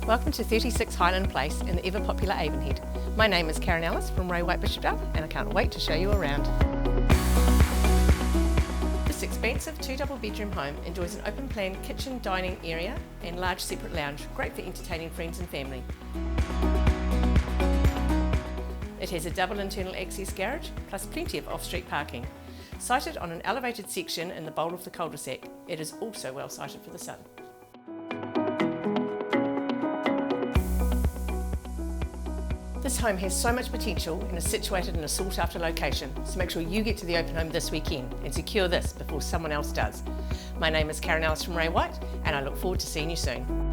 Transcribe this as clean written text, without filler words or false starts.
Welcome to 36 Highland Place in the ever popular Avonhead. My name is Ellis from Ray White Bishopdale and I can't wait to show you around. This expansive 2 double bedroom home enjoys an open plan kitchen dining area and large separate lounge, great for entertaining friends and family. It has a double internal access garage plus plenty of off-street parking. Sited on an elevated section in the bowl of the cul-de-sac, it is also well sited for the sun. This home has so much potential and is situated in a sought after location, so make sure you get to the open home this weekend and secure this before someone else does. My name is Ellis from Ray White and I look forward to seeing you soon.